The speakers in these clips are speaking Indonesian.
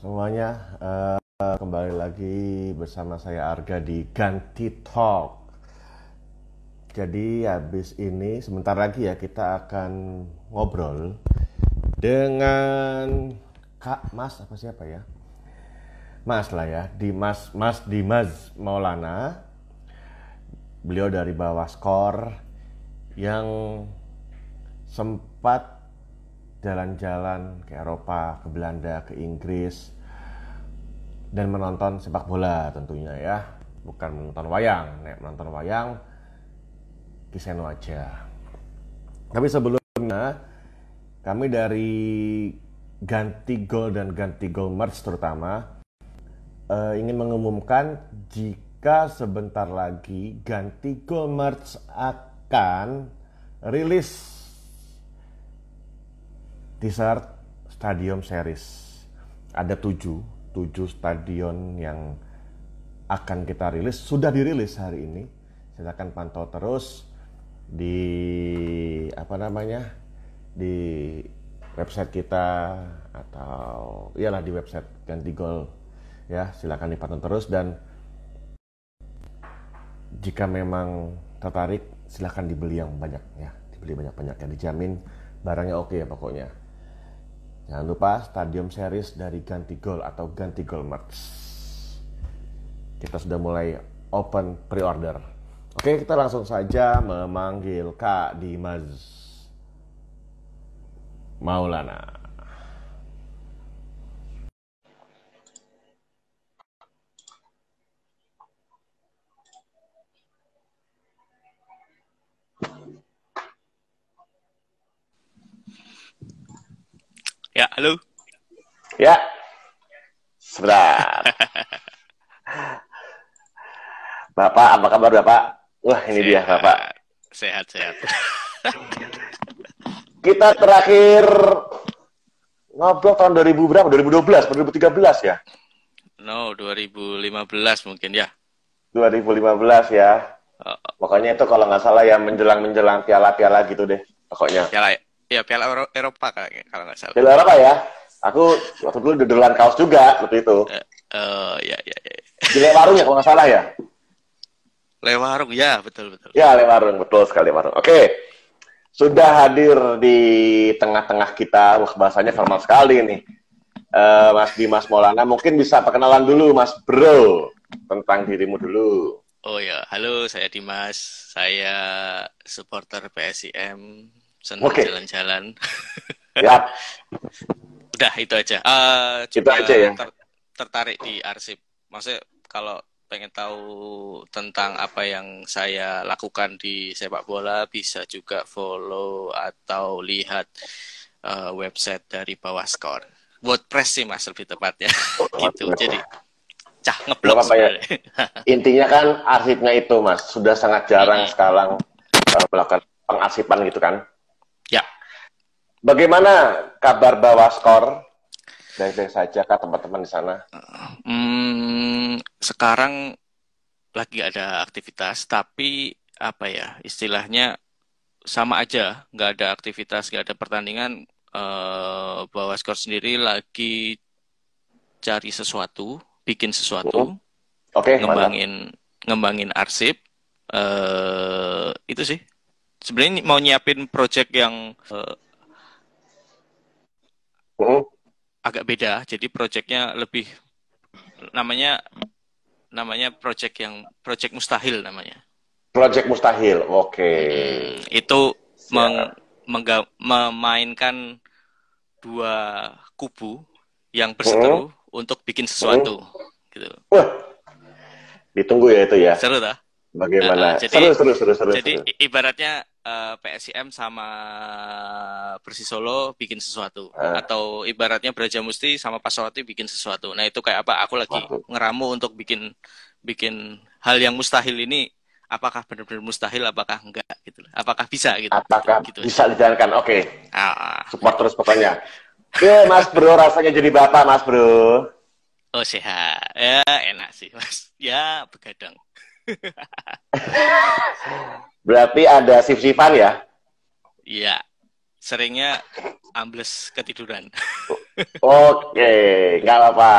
semuanya, kembali lagi bersama saya Arga di Ganti Talk. Jadi habis ini sebentar lagi ya kita akan ngobrol dengan Kak Mas apa siapa ya? Mas lah ya, Mas Dimas Maulana. Beliau dari bawah skor yang sempat jalan-jalan ke Eropa, ke Belanda, ke Inggris, dan menonton sepak bola tentunya ya, bukan menonton wayang. Nek menonton wayang kiseno aja. Tapi sebelumnya kami dari Ganti Gol dan Ganti Gol Merch terutama ingin mengumumkan jika sebentar lagi Ganti Gol Merch akan rilis t-shirt Stadium Series. Ada 7 stadion yang akan kita rilis, sudah dirilis hari ini. Silakan pantau terus di di website kita atau iyalah di website Ganti Gol ya. Silakan dipantau terus, dan jika memang tertarik silakan dibeli yang banyak ya, dibeli banyak-banyak ya, dijamin barangnya oke ya pokoknya. Jangan lupa Stadium Series dari Ganti Gol atau Ganti Gol Merch. Kita sudah mulai open pre-order. Oke, kita langsung saja memanggil Kak Dimas Maulana. Ya, halo. Ya, sebentar. Bapak, apa kabar Bapak? Wah, ini dia Bapak. Sehat. Kita terakhir ngobrol tahun 2000 berapa? 2012, 2013 ya? No, 2015 mungkin ya. 2015 ya. Pokoknya itu kalau nggak salah ya menjelang piala-piala gitu deh. Pokoknya. Piala Eropa kalau nggak salah. Piala apa ya? Aku waktu dulu dedelan kaos juga waktu itu. Ya. Di Lewarung ya kalau nggak salah ya? Lewarung, ya betul. Ya, Lewarung, betul sekali Lewarung. Oke, sudah hadir di tengah-tengah kita. Wah, bahasanya formal sekali nih. Mas Dimas Maulana, mungkin bisa perkenalan dulu Mas Bro tentang dirimu dulu. Oh ya, halo, saya Dimas. Saya supporter PSIM, senang jalan-jalan. Ya. Udah itu aja. Itu aja ya. Tertarik di arsip. Maksudnya kalau pengen tahu tentang apa yang saya lakukan di sepak bola, bisa juga follow atau lihat website dari Bawah Skor. WordPress sih Mas lebih tepatnya. Gitu. Jadi ngeblok sebenarnya. Intinya kan arsipnya itu Mas, sudah sangat jarang sekarang melakukan pengarsipan gitu kan. Ya. Bagaimana kabar Bawah Skor? Baik-baik saja kah teman-teman di sana? Sekarang lagi ada aktivitas, tapi apa ya istilahnya sama aja, nggak ada aktivitas, nggak ada pertandingan. Bawah Skor sendiri lagi cari sesuatu, bikin sesuatu, ngembangin arsip. Itu sih sebenarnya mau nyiapin project yang agak beda, jadi projectnya lebih namanya project mustahil namanya. Project mustahil, oke. Itu memainkan dua kubu yang berseteru untuk bikin sesuatu, gitu. Wah, ditunggu ya itu ya. Seru dah. Bagaimana? Seru. Jadi ibaratnya PSIM sama Persis Solo bikin sesuatu, atau ibaratnya Brajamusti sama Pasopati bikin sesuatu. Nah itu kayak apa? Aku lagi ngeramu untuk bikin hal yang mustahil ini. Apakah benar-benar mustahil? Apakah enggak? Gitu. Apakah bisa? Gitu. Apakah gitu bisa dijalankan? Oke. Support terus pokoknya. Mas Bro, rasanya jadi bapak Mas Bro. Oh sehat. Ya enak sih Mas. Ya begadang. Berarti ada shift-shiftan ya? Iya. seringnya ambles ketiduran. Oke, nggak apa-apa.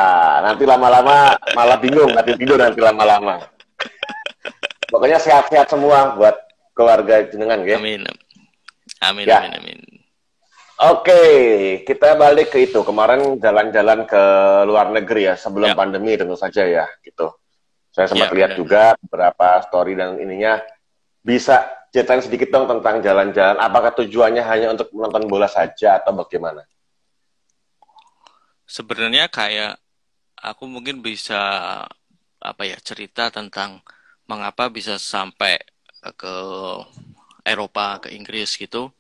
Nanti lama-lama malah bingung, nanti tidur nanti lama-lama. Pokoknya sehat-sehat semua buat keluarga jenengan, ya. Amin. Amin, Ya, amin, amin. oke. Kita balik ke itu. Kemarin jalan-jalan ke luar negeri ya, sebelum Ya, pandemi tentu saja ya, gitu. Saya sempat ya lihat benar. juga beberapa story dan ininya. Bisa ceritain sedikit dong tentang jalan-jalan. Apakah tujuannya hanya untuk menonton bola saja atau bagaimana? Sebenarnya kayak aku mungkin bisa apa ya cerita tentang mengapa bisa sampai ke Eropa, ke Inggris gitu.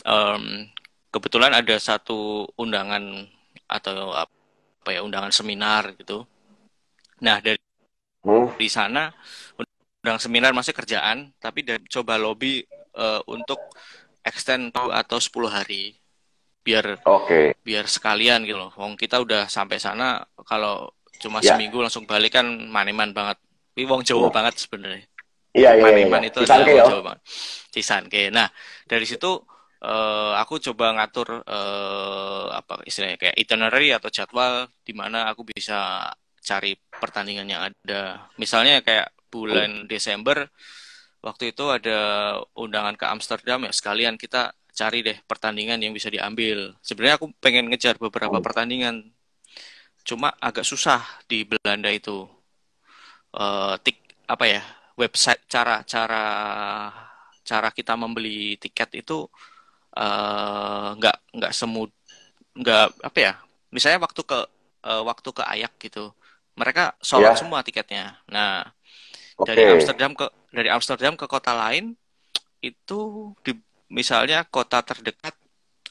Em, Kebetulan ada satu undangan atau apa ya undangan seminar gitu. Nah dari Hmm? sana undangan seminar masih kerjaan, tapi coba lobby untuk extend atau 10 hari biar Oke, biar sekalian gitu loh. Wong kita udah sampai sana kalau cuma ya. seminggu langsung balik kan maneman banget. Ini wong Jawa Hmm. banget sebenarnya. Iya, iya, iya, iya. Maneman itu adalah Cisangke wong yo. Jawa banget. Cisanke. Nah, dari situ aku coba ngatur apa istilahnya kayak itinerary atau jadwal di mana aku bisa cari pertandingan yang ada. Misalnya kayak bulan Desember waktu itu ada undangan ke Amsterdam ya sekalian kita cari deh pertandingan yang bisa diambil. Sebenarnya aku pengen ngejar beberapa pertandingan, cuma agak susah di Belanda itu. Tik apa ya website cara-cara cara kita membeli tiket itu nggak semud nggak apa ya misalnya waktu ke Ayak gitu mereka sold out Ya, semua tiketnya. Nah oke. dari Amsterdam ke kota lain itu misalnya kota terdekat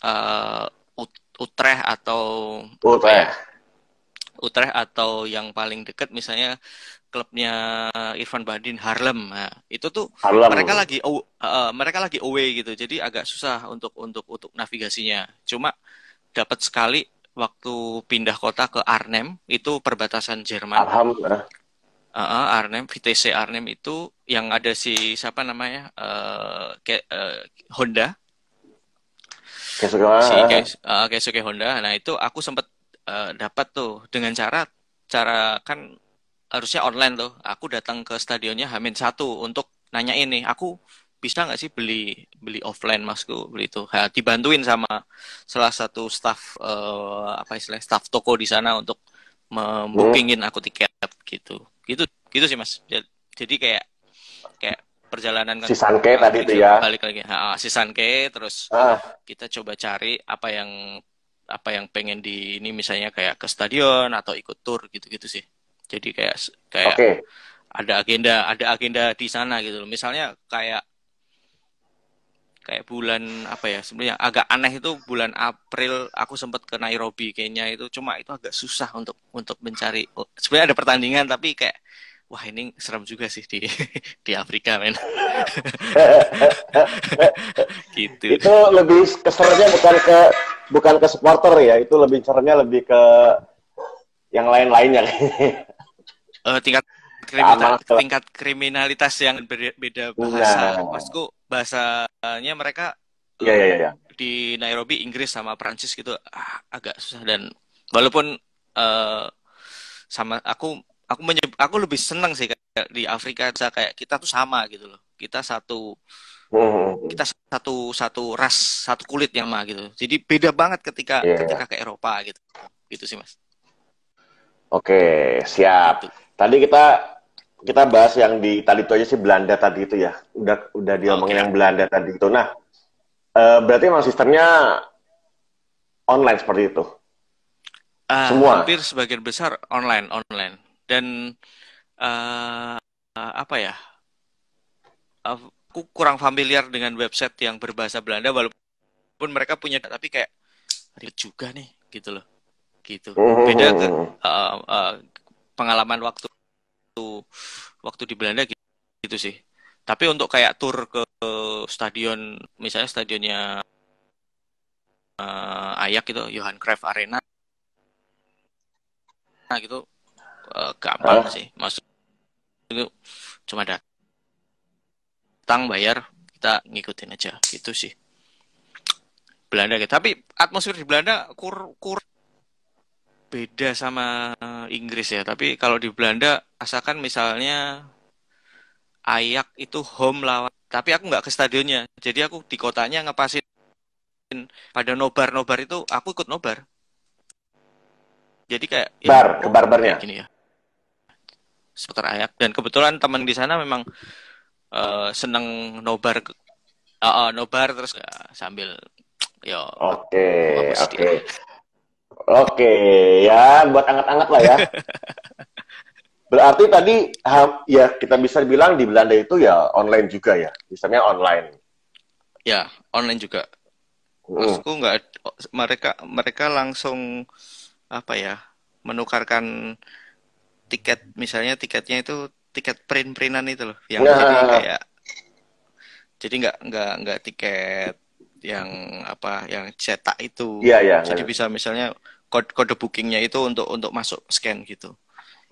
eh, Utrecht atau apa ya Utrecht. Utrecht atau yang paling dekat misalnya klubnya Irfan Bahdim Harlem. Nah, itu tuh Harlem. mereka lagi away gitu. Jadi agak susah untuk navigasinya. Cuma dapat sekali waktu pindah kota ke Arnhem, itu perbatasan Jerman. Alhamdulillah. Arnhem, VTC Arnhem itu yang ada si siapa namanya? Honda, Kesukaan. si Keisuke Honda. Nah, itu aku sempat dapat tuh dengan cara kan harusnya online tuh. Aku datang ke stadionnya Hamin 1 untuk nanya ini, aku bisa nggak sih beli beli offline masku beli itu. Ha, dibantuin sama salah satu staff apa istilahnya staff toko di sana untuk membookingin aku tiket gitu. Gitu gitu sih Mas. Jadi kayak kayak perjalanan Si Sanke ke tadi Amerika itu juga ya. balik lagi. Si Sanke terus Ah, kita coba cari apa yang pengen di ini misalnya kayak ke stadion atau ikut tour gitu-gitu sih. Jadi kayak kayak oke. ada agenda di sana gitu loh. Misalnya kayak kayak bulan apa ya sebenarnya agak aneh itu bulan April aku sempat ke Nairobi Kenya itu cuma itu agak susah untuk mencari sebenarnya ada pertandingan tapi kayak wah ini serem juga sih di di Afrika men gitu. Itu lebih kesernya bukan ke supporter ya, itu lebih sernya lebih ke yang lain-lainnya. Tingkat Keamanan. tingkat kriminalitas yang beda bahasa Nah, maksudku bahasanya mereka iya, eh, iya, iya. di Nairobi Inggris sama Prancis gitu agak susah dan walaupun eh, sama aku lebih seneng sih kayak di Afrika bisa kayak kita tuh sama gitu loh Hmm, kita satu satu ras satu kulit yang sama gitu jadi beda banget ketika iya. ketika ke Eropa gitu gitu sih Mas Oke, siap. gitu. Tadi kita bahas yang di tadi itu aja sih Belanda tadi itu ya. Udah diomongin Oke. yang Belanda tadi itu. Nah, berarti memang sistemnya online seperti itu. Semua. Hampir sebagian besar online dan eh, apa ya aku kurang familiar dengan website yang berbahasa Belanda walaupun mereka punya tapi kayak ribet juga nih gitu loh gitu beda ke Hmm, eh, eh, pengalaman waktu di Belanda gitu, gitu sih tapi untuk kayak tour ke stadion misalnya stadionnya Ayak gitu Johan Cruyff Arena gitu gampang Hah? sih maksud itu cuma datang bayar kita ngikutin aja gitu sih Belanda gitu. Tapi atmosfer di Belanda kur beda sama Inggris ya. Tapi kalau di Belanda, asalkan misalnya Ayak itu home lawan. Tapi aku nggak ke stadionnya. Jadi aku di kotanya ngepasin pada nobar-nobar itu aku ikut nobar. Jadi kayak ya Bar, ke oh barbarnya. kayak gini ya. Seputar Ayak dan kebetulan teman di sana memang seneng nobar nobar terus ya, sambil yo Oke, gua sedih oke. lah. Oke, ya buat anget-anget lah ya. Berarti tadi ya kita bisa bilang di Belanda itu ya online juga ya. Misalnya online. Ya, online juga. Hmm. Maksudku nggak mereka mereka langsung apa ya menukarkan tiket misalnya tiketnya itu tiket print-printan itu loh yang jadi Nah, kayak jadi nggak tiket yang apa yang cetak itu iya ya. jadi bisa misalnya kode, kode bookingnya itu untuk masuk scan gitu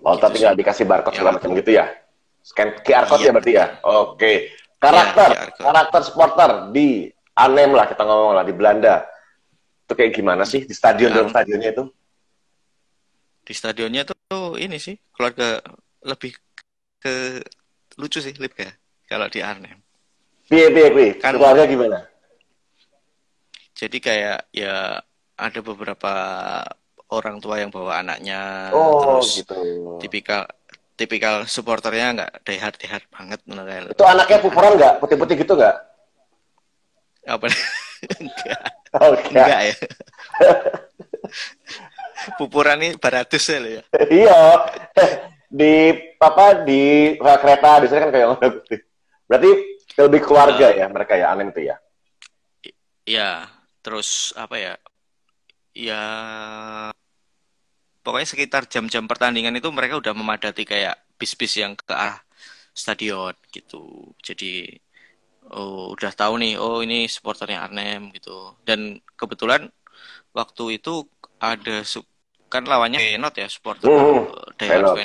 Oh, gitu tinggal sih dikasih barcode segala yang macam gitu ya. Scan QR code iya ya berarti ya. betul Oke. ya Karakter, QR code karakter supporter di Arnhem lah kita ngomong lah di Belanda. Itu kayak gimana sih di di stadion dalam Ar- stadionnya itu? di stadionnya tuh ini sih keluarga lebih ke lucu sih Lip ya kalau di Arnhem Piye, piye, piye. kan Keluarga gimana? jadi kayak ya ada beberapa orang tua yang bawa anaknya Oh, terus gitu. tipikal tipikal supporternya nggak dehard banget kayak Itu anaknya di pupuran Arnhem nggak? Putih-putih gitu nggak? apa enggak Oh, enggak enggak. ya pupuran ini baratus ya lo ya Iya. di di kereta biasanya kan kayak ngono. Berarti lebih keluarga Eh, ya mereka ya Arnhem itu ya. ya terus apa ya ya pokoknya sekitar jam-jam pertandingan itu mereka udah memadati kayak bis-bis yang ke arah stadion gitu jadi oh udah tahu nih oh ini supporternya Arnhem gitu dan kebetulan waktu itu ada kan lawannya Feyenoord ya supporter Hmm, Feyenoord.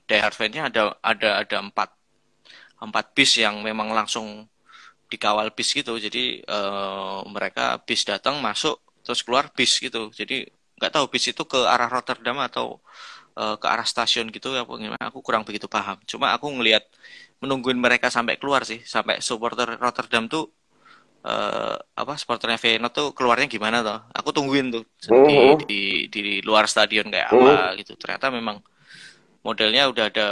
Die Hard fansnya ada empat bis yang memang langsung dikawal bis gitu jadi mereka bis datang masuk terus keluar bis gitu jadi nggak tahu bis itu ke arah Rotterdam atau ke arah stasiun gitu ya gimana aku kurang begitu paham cuma aku ngelihat menungguin mereka sampai keluar sih sampai supporter Rotterdam tuh apa supporternya Feyenoord tuh keluarnya gimana tuh aku tungguin tuh Hmm, hmm, di luar stadion kayak hmm. apa gitu ternyata memang modelnya udah ada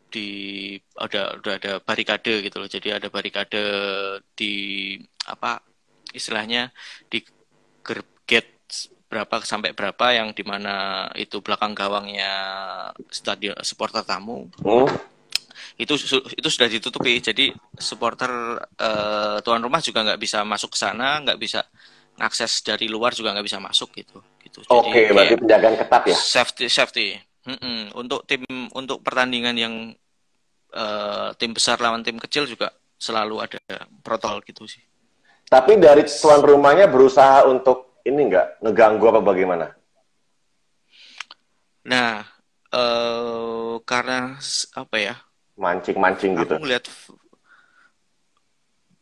di udah ada barikade gitu loh jadi ada barikade di apa istilahnya di gate berapa sampai berapa yang dimana itu belakang gawangnya stadion supporter tamu Hmm. itu sudah ditutupi jadi supporter tuan rumah juga nggak bisa masuk ke sana nggak bisa ngakses dari luar juga nggak bisa masuk gitu gitu Oke, jadi berarti kayak penjagaan ketat ya. safety. Untuk tim untuk pertandingan yang tim besar lawan tim kecil juga selalu ada protokol gitu sih. Tapi dari tuan rumahnya berusaha untuk ini nggak ngeganggu apa bagaimana? Nah, karena apa ya? Mancing-mancing Aku gitu. ngelihat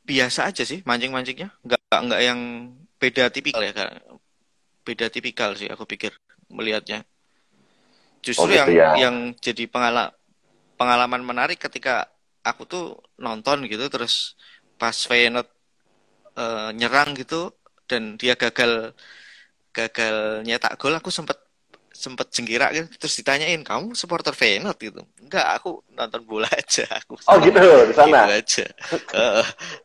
biasa aja sih mancing-mancingnya, nggak yang beda tipikal ya, Kak. Beda tipikal sih aku pikir melihatnya. Oh Justru gitu ya. yang jadi pengalaman menarik ketika aku tuh nonton gitu terus pas Feyenoord nyerang gitu dan dia gagal gagal nyetak gol aku sempet sempet jengkira gitu terus ditanyain kamu supporter Feyenoord gitu enggak aku nonton bola aja aku Oh gitu di gitu sana. aja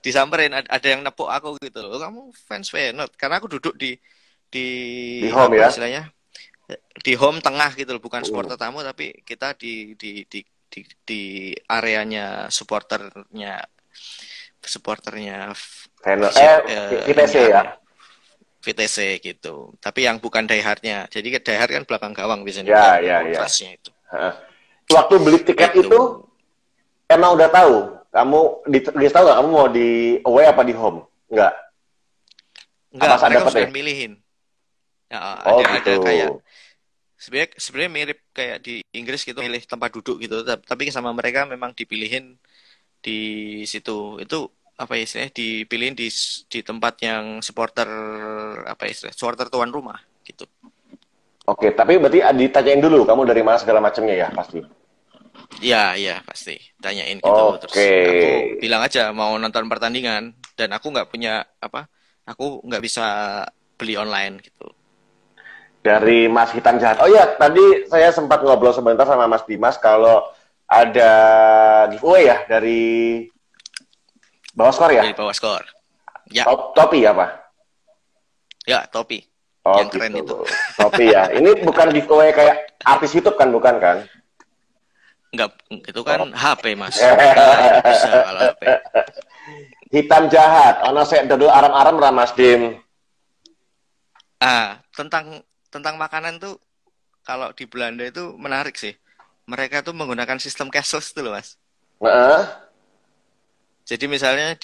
disamperin ada yang nepuk aku gitu loh kamu fans Feyenoord karena aku duduk di Di home apa ya. istilahnya di home tengah gitu loh bukan Hmm. supporter tamu tapi kita di areanya supporternya Feyenoord. ini VTC ya. Arne VTC gitu. Tapi yang bukan diehardnya. Jadi diehard kan belakang gawang biasanya Ya, yang ya, ya. ultrasnya itu. Heeh. Waktu beli tiket Itu itu emang udah tahu kamu dikasih tahu nggak kamu mau di away apa di home? Nggak. Apa enggak, saat mereka dapet ya? sudah milihin. Ya, Oh gitu. ada kayak sebenarnya mirip kayak di Inggris gitu milih tempat duduk gitu tapi sama mereka memang dipilihin di situ itu apa ya istilahnya, dipilihin di tempat yang supporter, apa ya istilahnya, supporter tuan rumah gitu. Oke, tapi berarti ditanyain dulu kamu dari mana segala macamnya ya pasti. Ya, ya pasti tanyain gitu. Oke. Terus aku bilang aja mau nonton pertandingan dan aku nggak punya apa, aku nggak bisa beli online gitu. Dari Mas Hitam Jahat. Oh iya, tadi saya sempat ngobrol sebentar sama Mas Dimas kalau ada giveaway ya dari bawah skor ya. Dari bawah skor. Ya, Topi apa? ya topi Oh yang keren itu. gitu. Topi ya. Ini bukan giveaway kayak artis YouTube kan, bukan kan? Nggak, itu kan HP mas. Nggak bisa kalau HP. Hitam Jahat. Ono sek dodol aram-aram ra Mas Dim. Tentang makanan tuh kalau di Belanda itu menarik sih. Mereka tuh menggunakan sistem cashless tuh loh mas. Heeh. Jadi misalnya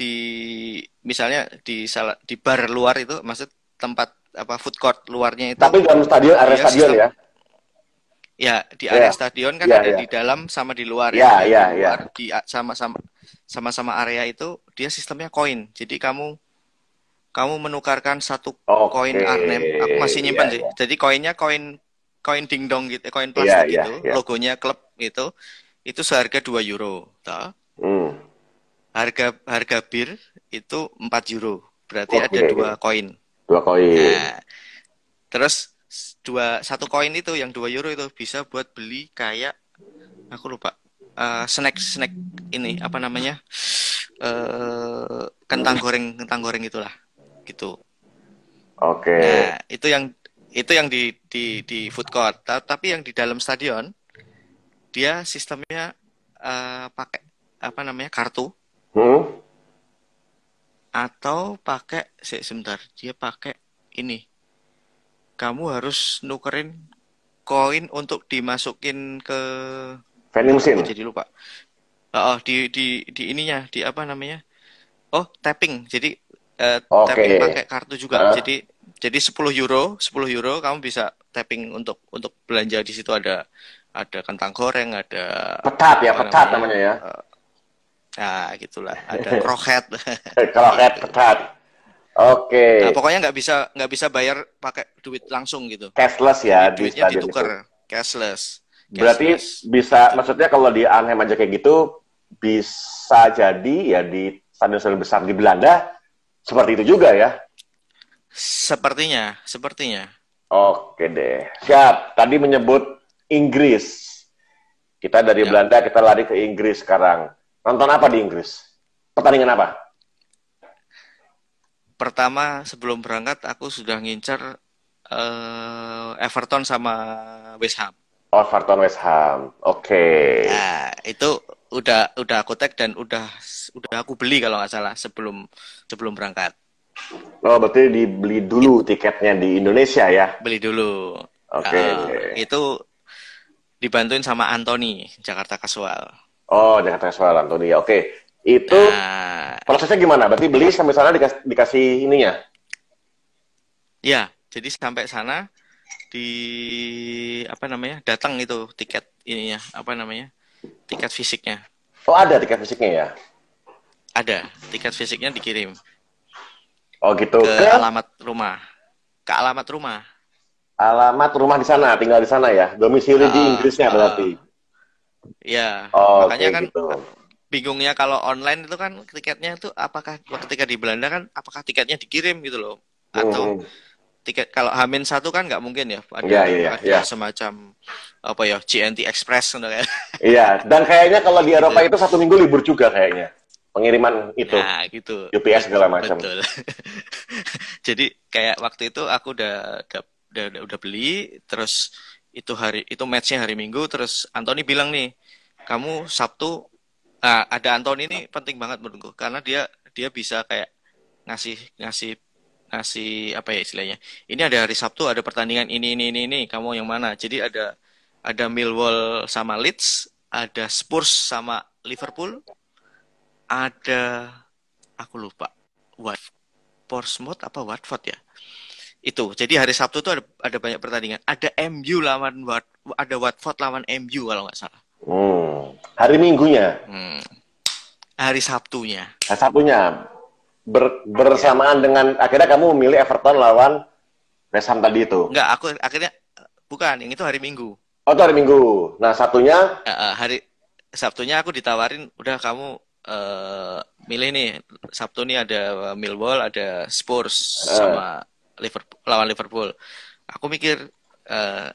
di bar luar itu, maksud tempat apa food court luarnya itu Tapi dalam stadion, area dia stadion sistem, ya. ya di Ya, area stadion kan ya, ada ya. di dalam sama di luar ya. Ya, Yang di ya, luar ya. sama-sama area itu dia sistemnya koin. Jadi kamu menukarkan satu koin Oke. Arnhem. Aku masih Iya, nyimpan sih. iya. Jadi koinnya koin koin dingdong gitu, koin Iya, plastik iya, gitu, iya. logonya klub gitu. Itu seharga 2 euro, toh. Hmm. Harga harga bir itu 4 euro. Berarti ada Oke. 2 koin. 2 koin. Nah, terus satu koin itu yang 2 euro itu bisa buat beli kayak, aku lupa, snack ini apa namanya, kentang goreng itulah gitu. Oke. Nah, itu yang di food court. Tapi yang di dalam stadion dia sistemnya pakai apa namanya, kartu, Hmm? atau pakai sebentar, dia pakai ini, kamu harus nukerin koin untuk dimasukin ke, Vending aku machine. jadi lupa. Oh, di ininya, di apa namanya? Oh, tapping. Jadi Oke. tapping pakai kartu juga. Hah? Jadi 10 euro kamu bisa tapping untuk belanja di situ, ada kentang goreng, ada Pecat ya, apa pecat namanya? namanya ya. Nah, gitulah. Ada kroket Kalau kayak gitu. pecat. Nah, Oke. pokoknya nggak bisa bayar pakai duit langsung gitu. Cashless ya Jadi di duitnya stadion itu. ditukar, cashless, Berarti cashless bisa, gitu. maksudnya kalau di Arnhem aja kayak gitu, bisa jadi ya di stadion-stadion besar di Belanda, seperti itu juga ya. Sepertinya. Oke deh. Siap. Tadi menyebut Inggris. Kita dari Ya, Belanda, kita lari ke Inggris sekarang. Nonton apa di Inggris? Pertandingan apa? pertama sebelum berangkat aku sudah ngincer Everton sama West Ham. Everton West Ham. Oke. Nah, itu udah aku tag dan udah aku beli kalau nggak salah sebelum sebelum berangkat. Oh, berarti dibeli It, dulu tiketnya di Indonesia ya? beli dulu. Oke. Itu dibantuin sama Anthony Jakarta Casual. Oh, Jakarta Soal Antoni. Oke. Itu Nah, prosesnya gimana? Berarti beli sampai sana dikasih ininya? ya, jadi sampai sana di apa namanya, datang itu tiket ininya, apa namanya, tiket fisiknya. Oh, ada tiket fisiknya ya? Ada tiket fisiknya dikirim Oh, gitu. ke Ke alamat rumah, ke alamat rumah. alamat rumah di sana, tinggal di sana ya? Domisili di Heeh, Inggrisnya heeh. berarti? Ya, Oke, makanya kan gitu. bingungnya kalau online itu kan tiketnya itu, apakah ketika di Belanda kan apakah tiketnya dikirim gitu loh, atau Hmm. tiket kalau H-1 kan nggak mungkin ya, Iya, ada iya, ada iya. semacam apa ya, GNT Express gitu kan. Iya, dan kayaknya kalau di Eropa Gitu. itu 1 minggu libur juga kayaknya. Pengiriman itu, Nah, gitu. UPS segala macam. Betul. Jadi kayak waktu itu aku udah beli, terus itu matchnya hari Minggu, terus Anthony bilang nih, kamu Sabtu. Nah, ada Anthony ini penting banget menurutku karena dia bisa kayak ngasih ngasih ngasih apa ya istilahnya. Ini ada hari Sabtu ada pertandingan ini, kamu yang mana? Jadi ada Millwall sama Leeds, ada Spurs sama Liverpool, ada, aku lupa, Portsmouth apa Watford ya. Itu. Jadi hari Sabtu tuh ada banyak pertandingan. Ada Watford lawan MU kalau nggak salah. Hari Minggunya. Hmm. hari Sabtunya. Nah, Sabtunya Ya. bersamaan dengan akhirnya kamu memilih Everton lawan West Ham tadi itu. Enggak, aku akhirnya bukan, yang itu hari Minggu. Oh, itu hari Minggu. Nah, satunya, Hari Sabtunya aku ditawarin, udah kamu eh, milih nih. Sabtu nih ada Millwall, ada Spurs eh, sama Liverpool lawan Liverpool. Aku mikir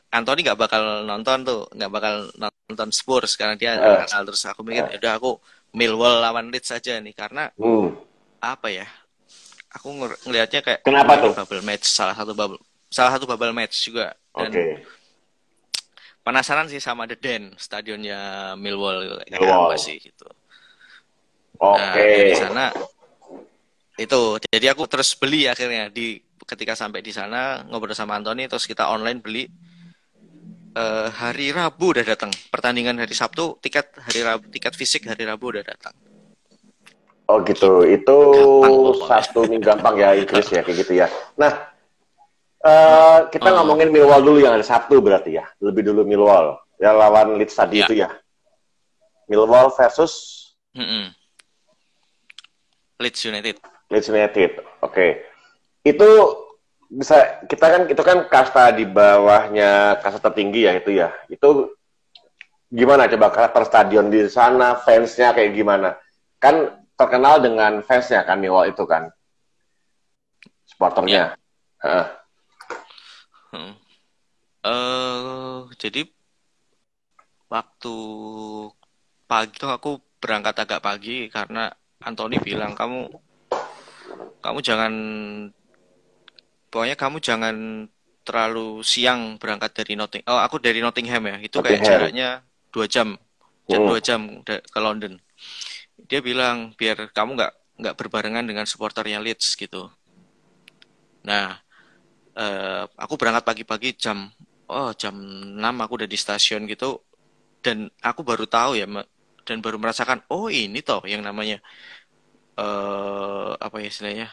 Anthony nggak bakal nonton tuh, nggak bakal nonton Spurs karena dia eh, Arsenal. Terus aku mikir, eh, ya udah aku Millwall lawan Leeds aja nih karena hmm. apa ya? Aku ngelihatnya kayak, Kenapa ini tuh? bubble match, salah satu bubble match juga. Dan Oke, penasaran sih sama The Den, stadionnya Millwall gitu. Kayak apa Millwall. sih gitu. Nah, Oke. dari sana itu jadi aku terus beli akhirnya ketika sampai di sana ngobrol sama Anthony terus kita online beli hari Rabu udah datang. Pertandingan hari Sabtu, tiket fisik hari Rabu udah datang. Oh gitu. Gitu. Itu Gampang pokoknya. satu minggu gampang ya Inggris ya kayak gitu ya. Nah, kita Oh, ngomongin Millwall dulu yang ada Sabtu berarti ya. Lebih dulu Millwall. Ya lawan Leeds tadi ya. itu ya. Millwall versus Mm-mm. Leeds United. Leeds United. Oke. Itu bisa kita kan itu kan kasta di bawahnya kasta tertinggi ya itu ya. Itu gimana coba karakter stadion di sana, fansnya kayak gimana? Kan terkenal dengan fansnya kan Millwall itu kan, Ya. supporternya. Heeh. Hmm. Jadi waktu pagi tuh aku berangkat agak pagi karena Anthony bilang kamu jangan, pokoknya kamu jangan terlalu siang berangkat dari Nottingham. Oh, aku dari Nottingham ya. Itu kayak Nottingham. jaraknya 2 jam, Hmm. 2 jam ke London. Dia bilang biar kamu nggak berbarengan dengan supporternya Leeds gitu. Nah, aku berangkat pagi-pagi jam 6 aku udah di stasiun gitu dan aku baru tahu ya dan baru merasakan oh ini toh yang namanya apa ya istilahnya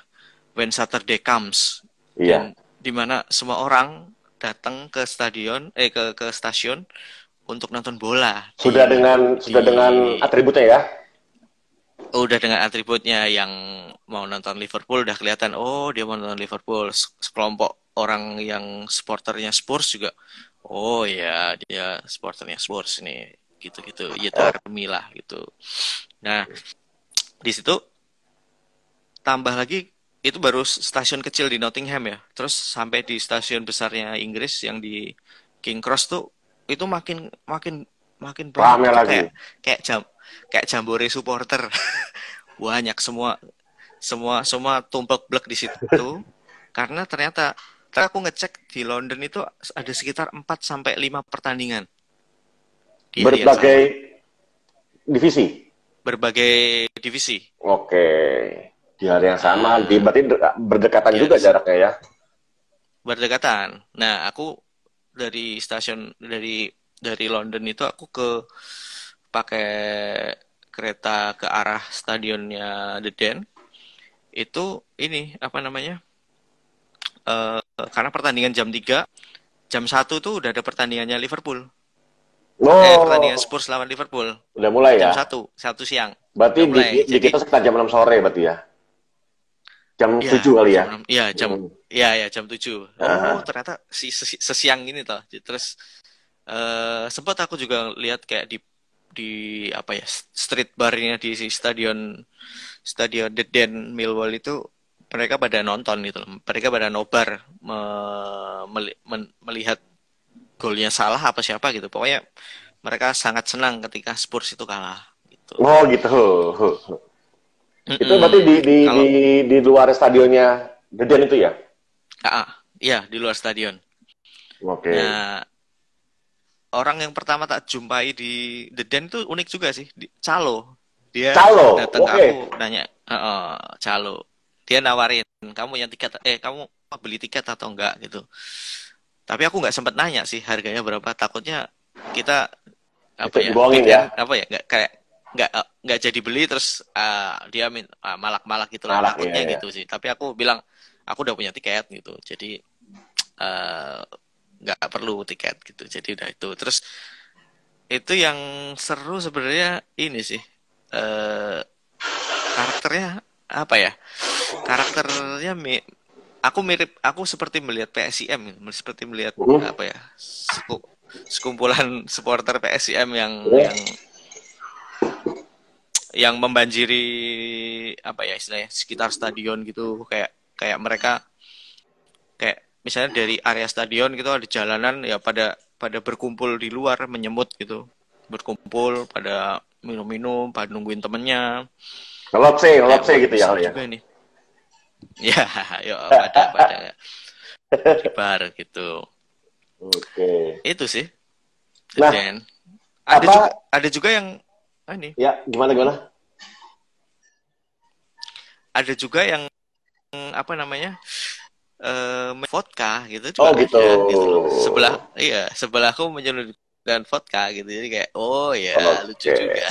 when Saturday comes, Iya. yang dimana semua orang datang ke ke stasiun untuk nonton bola Sudah di dengan atributnya ya. udah dengan atributnya yang mau nonton Liverpool udah kelihatan oh dia mau nonton Liverpool. Sekelompok orang yang supporternya Spurs juga oh ya dia supporternya Spurs nih gitu-gitu ya Oh, Army lah gitu. Nah, di situ tambah lagi itu baru stasiun kecil di Nottingham ya. Terus sampai di stasiun besarnya Inggris yang di King Cross tuh itu makin makin makin banyak rame itu lagi. kayak jam kayak jambore supporter. Banyak semua semua semua tumplek blek di situ karena ternyata aku ngecek di London itu ada sekitar 4 sampai 5 pertandingan di hari yang Berbagai sama. divisi. Berbagai divisi. Oke. Di hari yang sama, Nah, berarti berdekatan di juga hari jaraknya ya. berdekatan. Nah, aku dari stasiun dari London itu aku pakai kereta ke arah stadionnya The Den. Itu ini apa namanya? Karena pertandingan jam 3, jam 1 tuh udah ada pertandingannya Liverpool. Pertandingan Oh, Spurs lawan Liverpool. udah mulai Jam ya. satu siang. Berarti Udah mulai. di Jadi kita sekitar jam 6 sore berarti ya. Jam ya 7 kali jam ya. 6. Ya, Hmm. jam 7. Oh, Aha. ternyata sesiang ini toh. Terus sempat aku juga lihat kayak di apa ya street barnya di si stadion stadion The Den Millwall itu mereka pada nonton gitu loh. Mereka pada nobar melihat golnya salah apa siapa gitu. Pokoknya mereka sangat senang ketika Spurs itu kalah gitu. Oh gitu. Itu berarti Kalau di luar stadionnya Geden itu ya? ya di luar stadion. Oke. Nah, orang yang pertama tak jumpai di The Den itu unik juga sih, Calo. Dia Calo, datang ke oke. aku nanya, Calo. Dia nawarin, kamu beli tiket atau enggak gitu. Tapi aku nggak sempet nanya sih harganya berapa. Takutnya kita apa ya Dibohongin ya, GTN apa ya nggak kayak nggak jadi beli terus dia malak-malak gitulah. marak ya Takutnya ya. gitu sih. Tapi aku bilang aku udah punya tiket gitu. Jadi eh, nggak perlu tiket gitu. Jadi udah itu. Terus itu yang seru sebenarnya ini sih. eh karakternya apa ya? Karakternya aku seperti melihat PSIM, seperti melihat Hmm. apa ya? Sekumpulan supporter PSIM Oh, yang membanjiri apa ya istilahnya sekitar stadion gitu, kayak kayak mereka kayak misalnya dari area stadion gitu ada jalanan ya pada pada berkumpul di luar menyemut gitu, berkumpul pada minum-minum pada nungguin temennya, kayak ngelopse wah gitu ini ya, seru Hal ya. juga nih. Ya ya pada pada di bar gitu, Oke. itu sih. Nah, Dan apa ada juga yang ini ya gimana gimana? ada juga yang apa namanya vodka gitu Oh juga gitu. ada gitu loh, iya sebelahku menyelundupkan vodka gitu, jadi kayak oh ya lucu Oke. juga.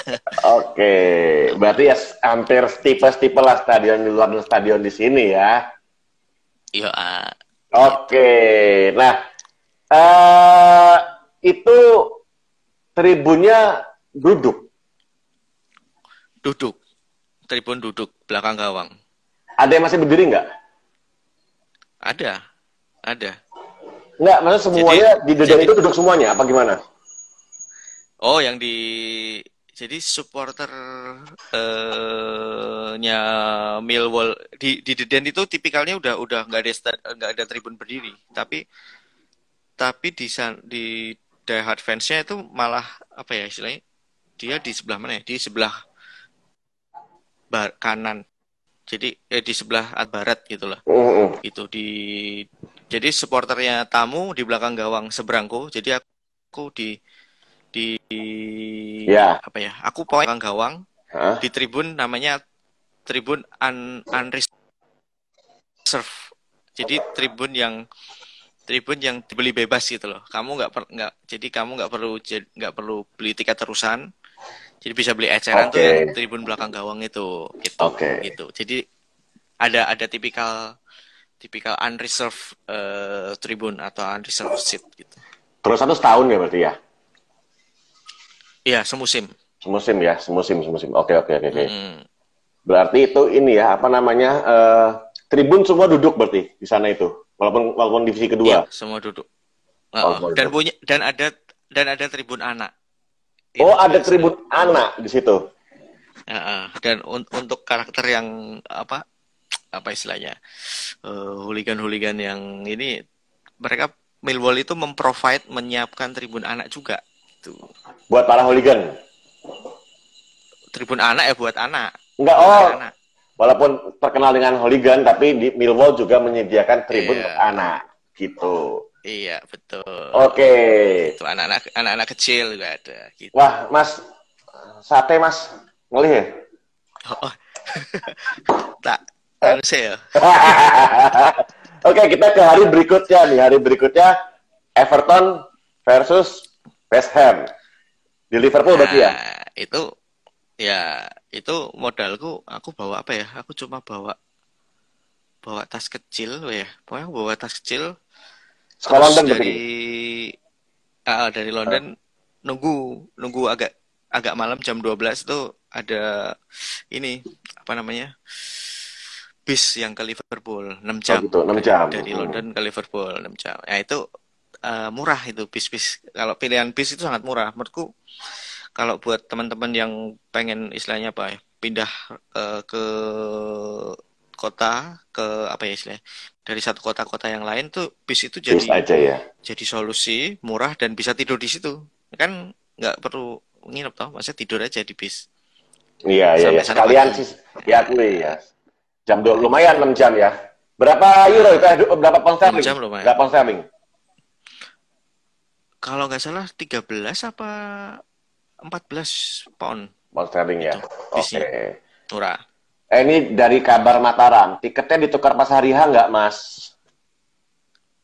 Oke. Berarti ya hampir tipe-tipe lah stadion di luar dan stadion di sini ya. Iya, gitu. Oke. Nah, eh itu tribunnya duduk. Duduk, tribun duduk belakang gawang. Ada yang masih berdiri nggak? Ada, ada. Nggak, maksudnya Jadi, semuanya di dedan jadi, itu duduk semuanya, apa gimana? oh yang di, jadi supporter nya Millwall di Deden itu tipikalnya udah nggak ada tribun berdiri, tapi di Die Hard fansnya itu malah apa ya istilahnya, dia di sebelah mana ya? Di sebelah kanan. Jadi di sebelah barat gitu lah. Mm-mm. Gitu di jadi supporternya tamu di belakang gawang seberangku. Jadi aku di Ya. apa ya? Aku pokoknya belakang gawang di Hah? tribun namanya tribun unreserved. Jadi tribun yang dibeli bebas gitu loh. Nggak jadi kamu nggak perlu beli tiket terusan. Jadi bisa beli eceran tuh Oke. yang tribun belakang gawang itu gitu Oke. gitu. Jadi ada tipikal tipikal unreserved tribun atau unreserved seat gitu. Terus satu setahun ya berarti ya? Iya, semusim. Semusim ya, semusim, semusim. Oke, oke, oke, oke. Mm-mm. Berarti itu ini ya, apa namanya? Tribun semua duduk berarti di sana itu. Walaupun divisi Iya, kedua. semua duduk. Oh, Uh-uh. semua duduk. Dan ada tribun anak. Oh, Itu ada juga seru. tribun anak di situ. Dan untuk karakter yang apa istilahnya, hooligan-hooligan yang ini, mereka Millwall itu menyiapkan tribun anak juga. Tuh. Buat para hooligan. Tribun anak ya buat anak, Enggak, buat oh, anak-anak. walaupun terkenal dengan hooligan, tapi di Millwall juga menyediakan tribun untuk Iya, anak. Gitu. iya betul. Oke. Itu anak-anak kecil juga ada gitu. Wah, Mas, sate Mas. Ngelih ya? Oh, tak anu saya. Oke, kita ke hari berikutnya nih. Hari berikutnya Everton versus West Ham. Di Liverpool berarti ya? Nah, itu modalku, aku bawa apa ya? Aku cuma bawa bawa tas kecil ya. Pokoknya aku bawa tas kecil Sekolah terus London berarti. dari London nunggu nunggu agak agak malam jam 12 itu ada ini apa namanya? Bis yang ke Liverpool 6 Oh jam gitu, 6 jam. dari London ke Liverpool 6 jam. Ya itu murah itu bis-bis. Kalau pilihan bis itu sangat murah. Menurutku kalau buat teman-teman yang pengen istilahnya apa ya, pindah ke kota ke apa ya istilahnya, dari satu kota-kota yang lain tuh bis itu Bis aja ya. jadi solusi murah dan bisa tidur di situ. Kan nggak perlu nginep toh, maksudnya tidur aja di bis. Iya, iya, iya. Sampai sana Sekalian pagi. sih, ya gue ya. Jam 2, lumayan 6 jam ya. Berapa euro itu? Berapa pound 6 sterling? jam lumayan. Berapa pound sterling? Kalau nggak salah 13 apa 14 pound Pound sterling ya. itu Oke. bisnya. Murah. Ini dari kabar Mataram. Tiketnya ditukar pas hari H nggak, Mas?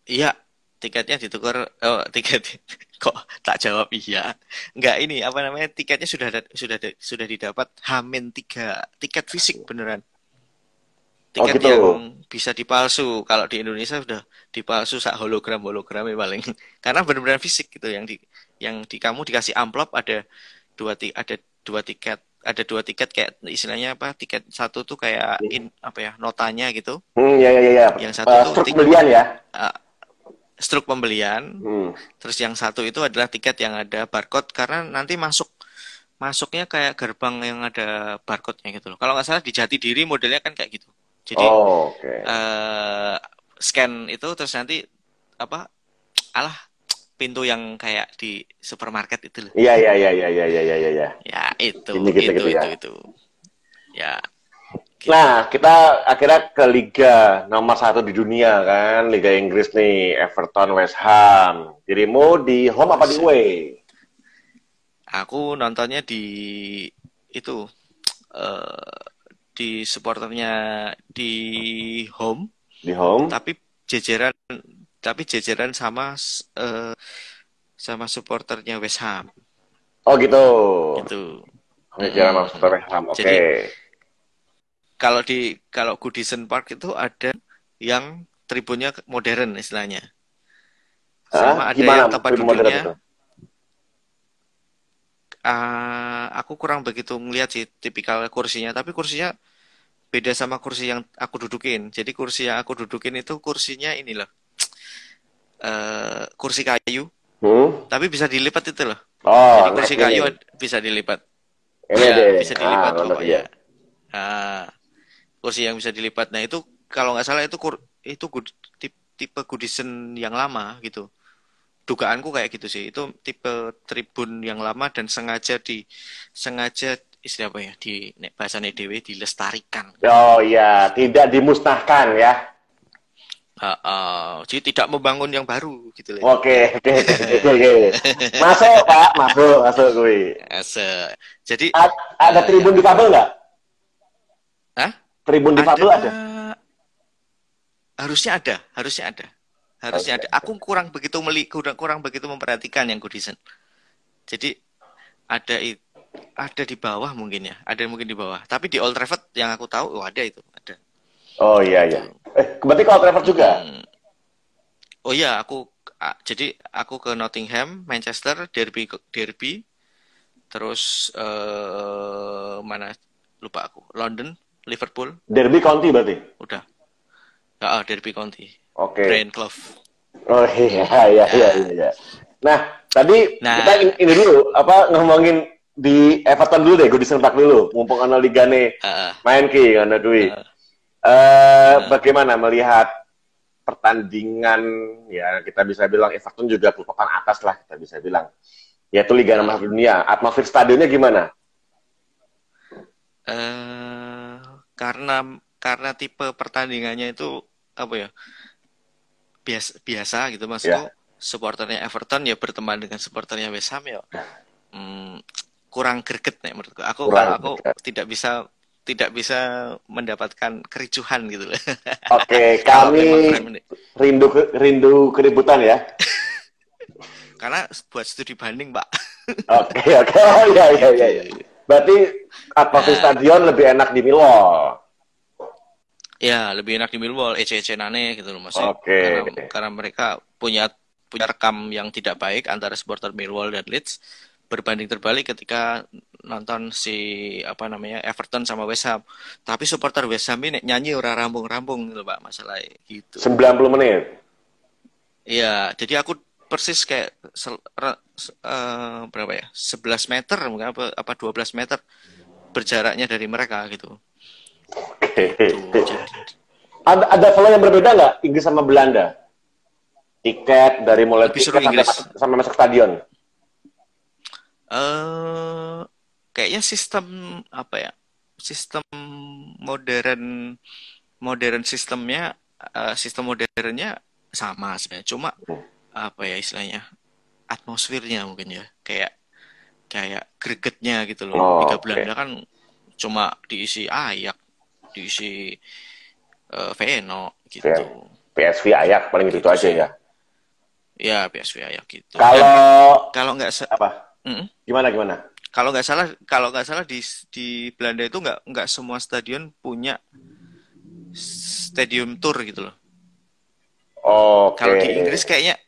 Iya, tiketnya ditukar. Oh, tiket kok tak jawab iya. Enggak, ini apa namanya? Tiketnya sudah didapat H-3. Tiket fisik beneran. Oh Tiket gitu. yang bisa dipalsu. Kalau di Indonesia sudah dipalsu sak hologram ya paling. Karena benar-benar fisik gitu, yang di kamu dikasih amplop ada ada dua tiket ada dua tiket kayak istilahnya apa, tiket satu tuh kayak apa ya, notanya gitu, Ya, ya, ya, ya. yang satu tuh Struk pembelian ya. uh, struk pembelian, Hmm. terus yang satu itu adalah tiket yang ada barcode, karena nanti masuknya kayak gerbang yang ada barcode-nya gitu loh. Kalau nggak salah di Jatidiri modelnya kan kayak gitu. Jadi Oh, oke. scan itu terus nanti apa, alah, pintu yang kayak di supermarket itu loh. Iya, iya, iya, iya, iya, iya, iya, iya. Ya itu Ini gitu, gitu ya. ya gitu. Nah, kita akhirnya ke liga nomor satu di dunia kan, Liga Inggris nih, Everton, West Ham. Dirimu di home apa di Buset. away? Aku nontonnya di itu, eh, di supporternya di home, Di home? tapi jejeran jejeran sama sama supporternya West Ham Oh gitu. gitu. Oke, kira Mm-mm. maksud West Ham. Oke. Jadi kalau Goodison Park itu ada yang tribunnya modern istilahnya, Hah? sama ada Gimana yang tempat film modern duduknya. itu? Aku kurang begitu ngeliat sih tipikal kursinya, tapi kursinya beda sama kursi yang aku dudukin. Jadi kursi yang aku dudukin itu kursinya ini loh, kursi kayu, Hmm? tapi bisa dilipat itu loh. Oh, Jadi naik kursi ini. kayu bisa dilipat. Ini Ya, deh. bisa Ah, dilipat nonton dia. pokoknya. Nah, kursi yang bisa dilipat. Nah, itu kalau nggak salah itu tipe Goodison yang lama gitu. Dugaanku kayak gitu sih. Itu tipe tribun yang lama dan sengaja istilah apa ya, di nek bahasane dhewe dilestarikan. Oh iya, tidak dimusnahkan ya. Jadi tidak membangun yang baru gitu loh. Oke, Ya. oke, oke, oke, oke. Masuk, Pak. Masuk, masuk, gue. Jadi Ada tribun yang di kabel apa? nggak? Hah? Tribun di Ada, kabel ada? harusnya ada, harusnya ada. Harusnya Oke. ada. Aku kurang begitu memperhatikan yang Goodison. Jadi ada ada di bawah mungkin ya, ada mungkin di bawah. Tapi di Old Trafford yang aku tahu, oh ada itu, ada. Oh iya, Gitu. iya. Berarti kalau Trevor juga? Mm-mm. Oh iya, jadi aku ke Nottingham, Manchester, Derby, terus mana lupa aku, London, Liverpool, Derby County berarti? udah. Derby County, Oke. Brian Clough. Oh iya, iya, iya, iya, Nah, iya. Nah, tadi kita nah, ini dulu, apa ngomongin di Everton dulu deh, gue disempak dulu. Mumpung ana ligane uh, main ki, ana duit. uh, uh, Bagaimana melihat pertandingan, ya kita bisa bilang Everton juga papan atas lah, kita bisa bilang. Yaitu Liga nomor uh, satu dunia. Atmosfer stadionnya gimana? uh, karena tipe pertandingannya itu apa ya, biasa gitu, maksudku Ya, supporternya Everton ya berteman dengan supporternya West Ham ya, hmm, kurang greget nih menurutku. Kalau kurang aku dekat. tidak bisa mendapatkan kericuhan gitu loh. Oke, Kalau kami memang friendly, rindu rindu keributan ya. karena buat studi banding, Pak. Oke, oke. Oh iya, iya, iya, iya. Gitu. Berarti atmosfer Nah, stadion lebih enak di Millwall. ya lebih enak di Millwall, ece nane gitu loh, maksudnya Oke. karena mereka punya rekam yang tidak baik antara supporter Millwall dan Leeds, berbanding terbalik ketika nonton si apa namanya, Everton sama West Ham. Tapi supporter West Ham ini nyanyi ora rambung-rambung gitu, Pak, masalah gitu. 90 menit. Iya, jadi aku persis kayak berapa ya? 11 meter mungkin, apa 12 meter berjaraknya dari mereka gitu. Oke. Gitu. Jadi Ada flow yang berbeda nggak Inggris sama Belanda? Tiket dari mulai lebih seru tiket sampai Inggris. sampai masuk stadion. eh Kayaknya sistem apa ya? Sistem modern modern sistemnya, sistem modernnya sama sebenarnya. Cuma apa ya istilahnya? Atmosfernya mungkin ya. Kayak gregetnya gitu loh. Oh, Liga oke. Belanda kan cuma diisi Ayak, diisi Feyenoord Oke. gitu. PSV Ayak paling itu Gitu aja sih. ya. Ya, PSV Ayak gitu. Dan Kalau kalau nggak apa? mm, Gimana gimana? kalau nggak salah di Belanda itu nggak semua stadion punya stadium tour gitu loh. Oke. Kalau di Inggris kayaknya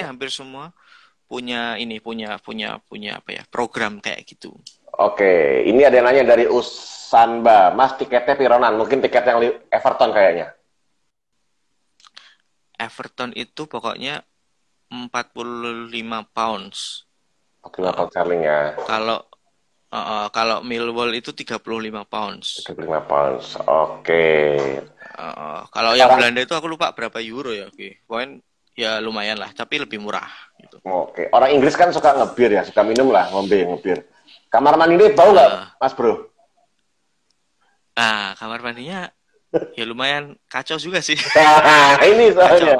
Semuanya. hampir semua punya ini punya apa ya, program kayak gitu. Oke, ini ada yang nanya dari Usanba. Mas, tiketnya pironan? Mungkin tiket yang Everton kayaknya. Everton itu pokoknya 45 pounds. Oke, 5 Heeh. pound sterling ya. Kalau Millwall itu 35 pounds. 35 pounds. Oke. Kalau yang Orang, Belanda itu aku lupa berapa euro ya, oke. Poin ya lumayan lah, tapi lebih murah gitu. oke. Orang Inggris kan suka ngebir ya, suka minum lah, ngombe, ngebir. Kamar mandi ini bau nggak, Eh, Mas Bro? Kamar mandinya ya lumayan kacau juga sih. Nah, ini soalnya. Kacau.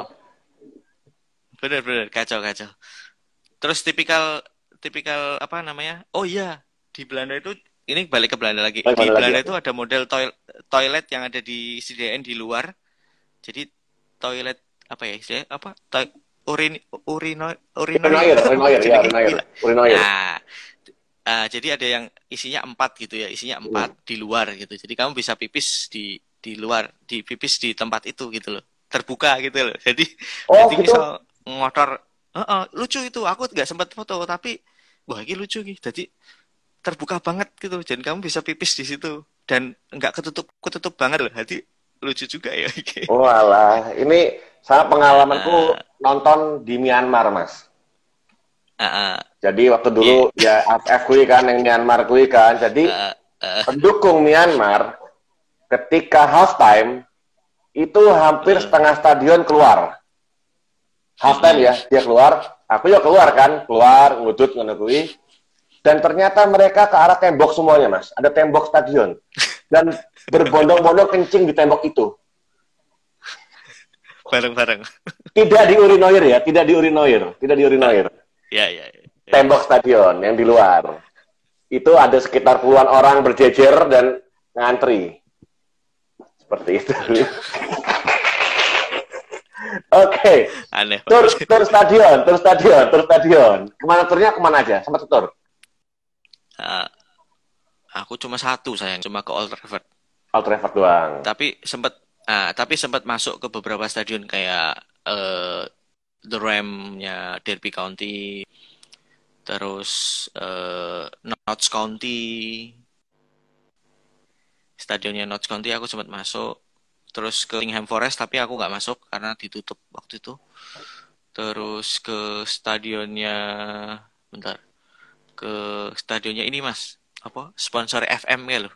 Bener-bener kacau kacau. Terus tipikal tipikal apa namanya? Oh iya, di Belanda itu ini balik ke Belanda lagi. Balik Di mana lagi Belanda ya? itu ada model toilet yang ada di CDN di luar. Jadi toilet apa ya istilahnya apa? Urin urinoir Urinoir, apa urinoir, ya, jenenge urinoir. iki lah. Urinoir. Nah, jadi ada yang isinya 4 gitu ya, isinya Hmm. 4 di luar gitu. Jadi kamu bisa pipis di luar, di pipis di tempat itu gitu loh. Terbuka gitu loh. Oh, Jadi gitu? misal ngotor, lucu itu. Aku nggak sempat foto tapi wah ini lucu gitu. Jadi terbuka banget gitu. Dan kamu bisa pipis di situ dan nggak ketutup ketutup banget loh. Jadi lucu juga ya. Oh, alah. Ini sama Ah, pengalamanku ah, nonton di Myanmar, Mas. ah, Jadi waktu dulu iya. ya AFF kui kan, yang Myanmar kui kan. Jadi Ah, ah, pendukung Myanmar ketika halftime itu hampir ah, setengah stadion keluar. Halftime ya, dia keluar. Aku ya keluar kan, keluar, ngudut, ngono kui. Dan ternyata mereka ke arah tembok semuanya, Mas. Ada tembok stadion. Dan berbondong-bondong kencing di tembok itu. bareng-bareng. Tidak diurinoir ya, tidak diurinoir. Tidak Ah, diurinoir. ya, ya, ya. Tembok stadion yang di luar. Itu ada sekitar puluhan orang berjejer dan ngantri. Seperti itu. Waduh, Oke. aneh Tur, banget. tur stadion, tur stadion, tur stadion. Kemana turnya, kemana aja? Sempat tur. Ah, aku cuma satu sayang, cuma ke Old Trafford. Old Trafford doang. Tapi sempat masuk ke beberapa stadion kayak The Ram-nya Derby County, terus Notts County, stadionnya Notts County aku sempat masuk. Terus ke Nottingham Forest tapi aku nggak masuk karena ditutup waktu itu. Terus ke stadionnya, bentar, ke stadionnya ini mas, apa sponsor FM ya loh,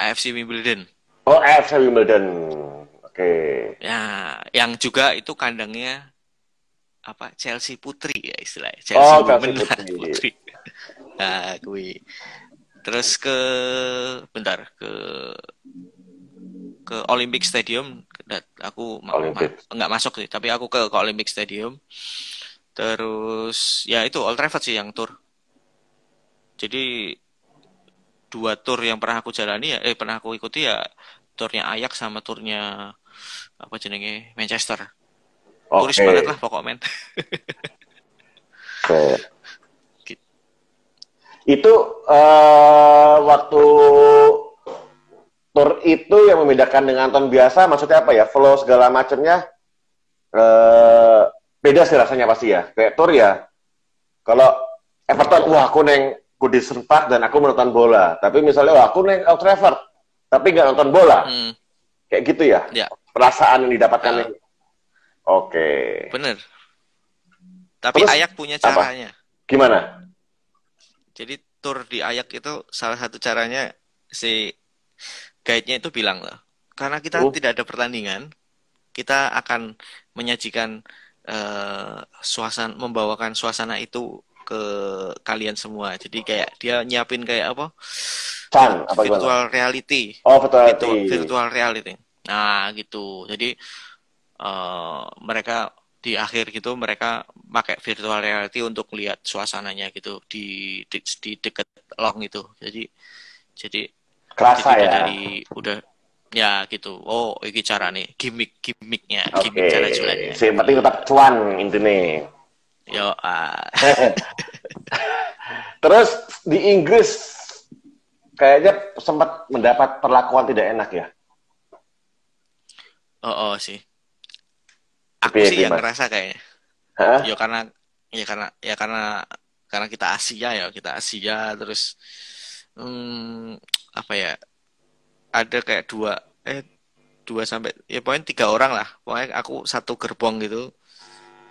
AFC Wimbledon. Oh, AFC Wimbledon. Oke. Ya, yang juga itu kandangnya apa Chelsea Putri ya istilahnya, Chelsea Oh, Chelsea Women lah Putri. Putri. Nah, kui. Terus bentar, ke Olympic Stadium. Aku Olympic. nggak masuk sih, tapi aku ke Olympic Stadium. Terus ya itu Old Trafford sih yang tour. Jadi dua tour yang pernah aku jalani ya, pernah aku ikuti ya turnya Ajax sama turnya apa jenenge Manchester. Turis Oke. banget lah pokok men. Oke. Gitu. Itu waktu tour itu yang membedakan dengan nonton biasa, maksudnya apa ya? Flow segala macamnya eh beda sih rasanya pasti ya. Kayak tour ya. Kalau Everton, wah aku neng Goodison Park dan aku menonton bola. Tapi misalnya, wah aku neng Old Trafford, tapi nggak nonton bola. Hmm, Kayak gitu ya. ya, Perasaan yang didapatkan. uh, Oke. bener. Tapi Terus Ayak punya apa? caranya. Gimana? Jadi tour di Ayak itu salah satu caranya si guide-nya itu bilang loh, karena kita Hmm? tidak ada pertandingan, kita akan menyajikan membawakan suasana itu ke kalian semua. Jadi kayak dia nyiapin kayak apa? Chan, apa gimana? Virtual reality, Oh, virtuality. virtual reality. Nah, gitu. Jadi mereka di akhir gitu mereka pakai virtual reality untuk lihat suasananya gitu di deket long itu. Jadi jadi Kerasa udah ya. udah ya gitu. Oh, ini cara nih gimmicknya, Oke. gimmick cara jualannya Yang gitu. penting tetap cuan intinya. Yo, Terus di Inggris kayaknya sempat mendapat perlakuan tidak enak ya. oh sih. Tapi Aku ya sih yang gimana? ngerasa kayaknya. Hah? Ya karena ya karena karena kita Asia terus hmm, apa ya, ada kayak dua sampai ya pokoknya 3 orang lah, pokoknya aku satu gerbong gitu,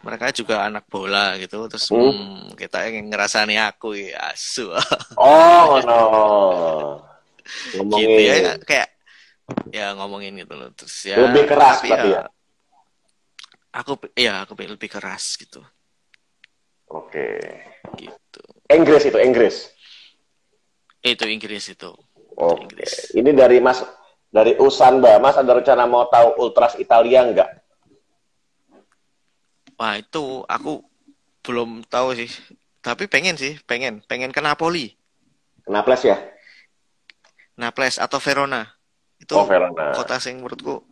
mereka juga anak bola gitu, terus Hmm? kita yang ngerasani aku ya asu. Oh no, Gitu ya, ngomongin kayak ya ngomongin gitu loh, terus lebih ya keras tapi berarti ya. ya aku pengen lebih keras gitu Oke. gitu. Inggris itu Inggris. Itu Inggris itu Oke. Inggris. Ini dari Mas, dari Usanda. Mas ada rencana mau tahu Ultras Italia nggak? Wah itu aku belum tahu sih, tapi pengen sih, pengen ke Napoli, Naples ya? Naples atau Verona. Itu Oh Verona. kota yang menurutku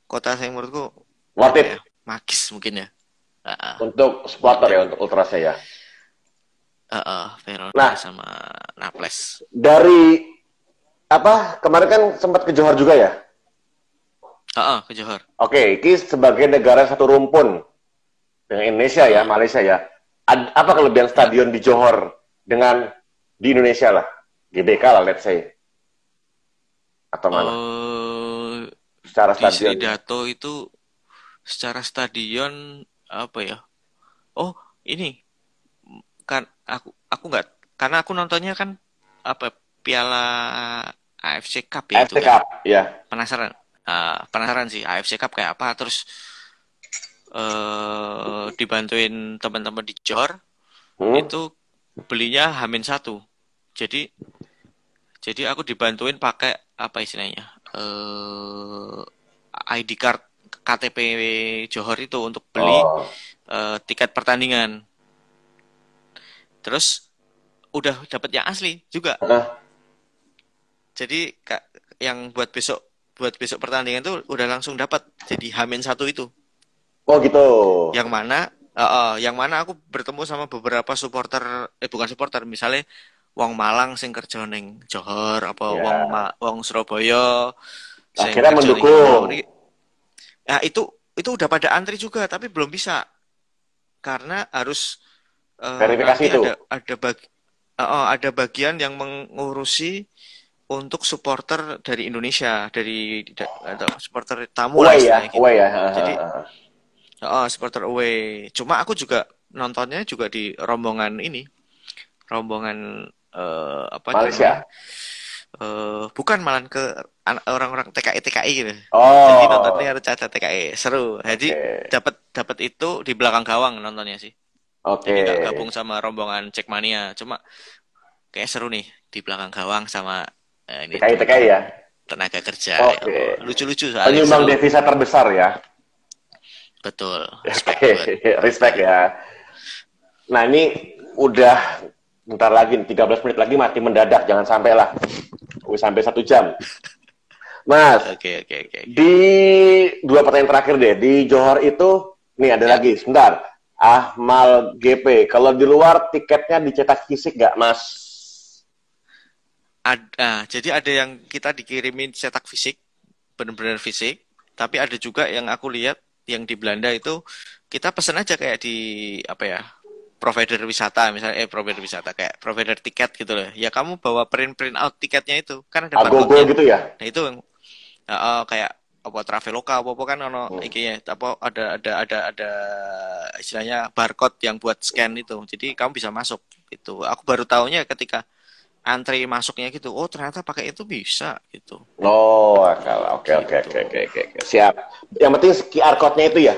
kota yang menurutku Worth apa ya, it magis mungkin ya. untuk Worth supporter it. ya, untuk Ultrasnya ya. Verona Nah, sama Naples. dari apa kemarin kan sempat ke Johor juga ya? Ke Johor. Oke, ini sebagai negara satu rumpun dengan Indonesia ya, Heeh. Malaysia ya. Apa kelebihan Ya. stadion di Johor dengan di Indonesia lah? GBK lah, let's say. Atau mana? eh Secara di stadionnya. Sridato itu secara stadion apa ya? Oh, ini kan aku nggak, karena aku nontonnya kan apa, Piala AFC Cup ya itu AFC kan. Cup, ya. Penasaran. Penasaran sih AFC Cup kayak apa, terus dibantuin teman-teman di Johor Hmm? itu belinya Hamin 1. Jadi aku dibantuin pakai apa istilahnya? ID card KTP Johor itu untuk beli Oh. tiket pertandingan. Terus udah dapat yang asli juga. Hah? Jadi yang buat besok pertandingan tuh udah langsung dapat. Jadi Hamin 1 itu. Oh gitu. Yang mana aku bertemu sama beberapa supporter, bukan supporter, misalnya wong Malang sing kerja ning Johor, apa Ya. wong Surabaya sing Akhirnya kerja ning Johor. mendukung Nah, itu udah pada antri juga tapi belum bisa karena harus verifikasi nanti itu. ada bagian yang mengurusi untuk supporter dari Indonesia, atau supporter tamu lah Away ya, istilahnya away gitu. ya. Jadi supporter away. Cuma aku juga nontonnya juga di rombongan ini, rombongan apa namanya? Malaysia. Bukan, malah ke orang-orang TKI gitu. Jadi nontonnya Oh, harus cacat TKI, seru. Jadi oke. dapat dapat itu di belakang gawang nontonnya sih. Jadi Oke. nggak gabung sama rombongan Jackmania, cuma kayak seru nih di belakang gawang sama ini TKI TKI teman-teman ya. tenaga kerja. Ya Oke. Allah, lucu-lucu soalnya Penyumbang seru. devisa terbesar ya. Betul, respect Oke, buat respect mereka. ya. Nah ini udah bentar lagi, 13 menit lagi mati mendadak. Jangan sampai lah. Sampai 1 jam. Mas, Oke, oke, oke, oke. di dua pertanyaan terakhir deh. Di Johor itu, nih ada Ya, lagi. Sebentar. Ahmal GP. Kalau di luar tiketnya dicetak fisik nggak, Mas? jadi ada yang kita dikirimin cetak fisik, benar-benar fisik. Tapi ada juga yang aku lihat yang di Belanda itu kita pesen aja kayak di apa ya, provider wisata misalnya, provider wisata kayak provider tiket gitu loh. Ya kamu bawa print out tiketnya itu, kan ada Agogo barcode-nya. gitu ya? Nah itu yang kayak apa Traveloka apa kan ono Hmm. iki ya, apa ada istilahnya barcode yang buat scan itu. Jadi kamu bisa masuk itu. Aku baru tahunya ketika antri masuknya gitu. Oh, ternyata pakai itu bisa gitu. Oh, akal. Oke, oke, Gitu. oke, oke, oke. Siap. Yang penting QR code-nya itu ya?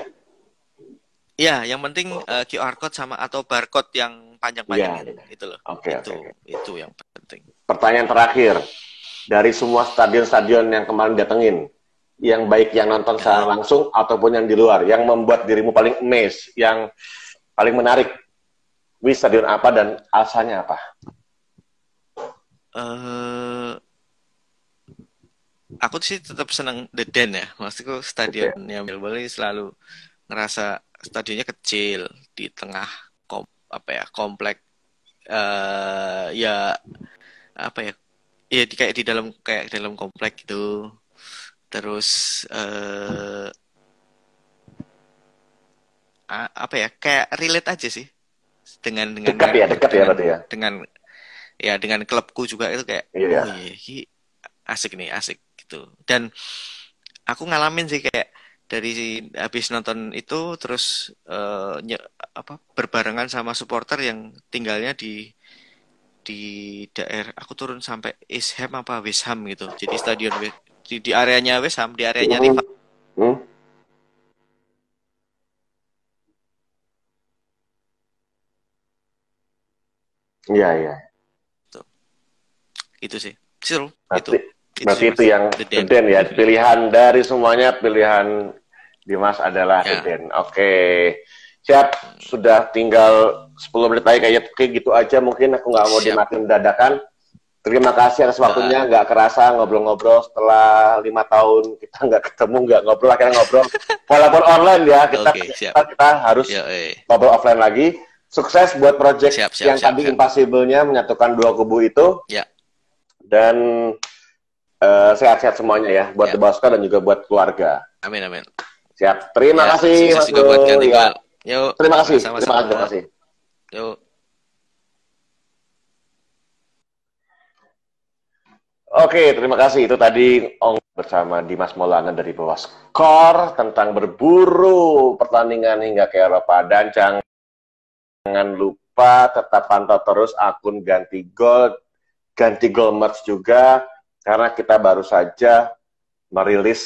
Ya, yang penting QR code sama atau barcode yang Iya. panjang-panjang itu loh. Oke, oke, oke. Itu yang penting. Pertanyaan terakhir. Dari semua stadion-stadion yang kemarin datengin, yang baik yang nonton secara Ya. langsung ataupun yang di luar, yang membuat dirimu paling amazed, yang paling menarik, wih stadion apa dan alasannya apa? eh aku sih tetap senang The Den ya. Maksudku Oke. stadionnya Melbourne selalu ngerasa stadionnya kecil di tengah apa ya, komplek, ya apa ya, ya kayak di dalam komplek gitu. Terus apa ya, kayak relate aja sih Dekat ya, dekat ya berarti ya. dengan klubku juga itu kayak Iya ya. oh iya ini asik nih, asik gitu. Dan aku ngalamin sih kayak dari habis nonton itu terus berbarengan sama supporter yang tinggalnya di daerah, aku turun sampai East Ham apa West Ham gitu. Jadi di areanya West Ham, di areanya Hmm. rival. Hmm. Iya iya. Itu sih. Seru. Berarti Itu berarti sih itu Mas. yang The The Den. Den ya. Pilihan dari semuanya, pilihan Dimas adalah The Ya. Den. Oke. Siap, sudah tinggal 10 menit lagi kayaknya. Oke, gitu aja mungkin, aku nggak mau Siap. dimatiin dadakan. Terima kasih atas Uh, waktunya, nggak kerasa ngobrol-ngobrol setelah 5 tahun kita nggak ketemu, nggak ngobrol, akhirnya ngobrol. Walaupun online ya, Oke, siap. kita harus Ya, ngobrol offline lagi. Sukses buat project siap, siap, yang siap, tadi siap. Impossible-nya menyatukan dua kubu itu. Ya, Dan sehat-sehat semuanya ya, buat ya. The Bosker dan juga buat keluarga. Amin, amin. Siap. Terima Ya, kasih, sukses Mas juga buat Bro. Ganti Ya. Gol. Yuk, Terima kasih. sama-sama. Terima kasih. Yuk. Oke, terima kasih. Itu tadi bersama Dimas Maulana dari Bawah Skor tentang berburu pertandingan hingga ke Eropa. Dan jangan lupa tetap pantau terus akun Ganti Gol Merch juga, karena kita baru saja merilis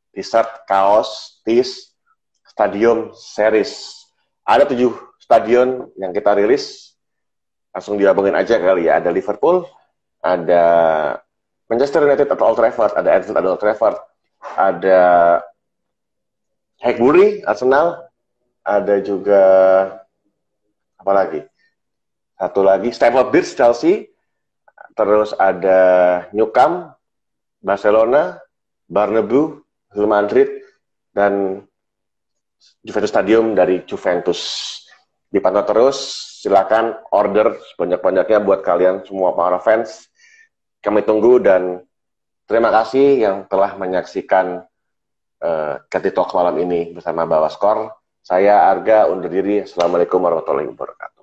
t-shirt, kaos, tees, Stadium Series. Ada 7 stadion yang kita rilis. Langsung diabangin aja kali ya. Ada Liverpool, ada Manchester United atau Old Trafford, ada Anfield, ada Old Trafford, ada Highbury, Arsenal, ada juga apa lagi? Satu lagi Stamford Bridge, Chelsea, terus ada Nou Camp, Barcelona, Bernabeu, Real Madrid, dan Juventus Stadium dari Juventus. Dipantau terus, silakan order sebanyak-banyaknya buat kalian semua para fans. Kami tunggu dan terima kasih yang telah menyaksikan Ganti Talk malam ini bersama Bawah Skor. Saya Arga undur diri. Assalamualaikum warahmatullahi wabarakatuh.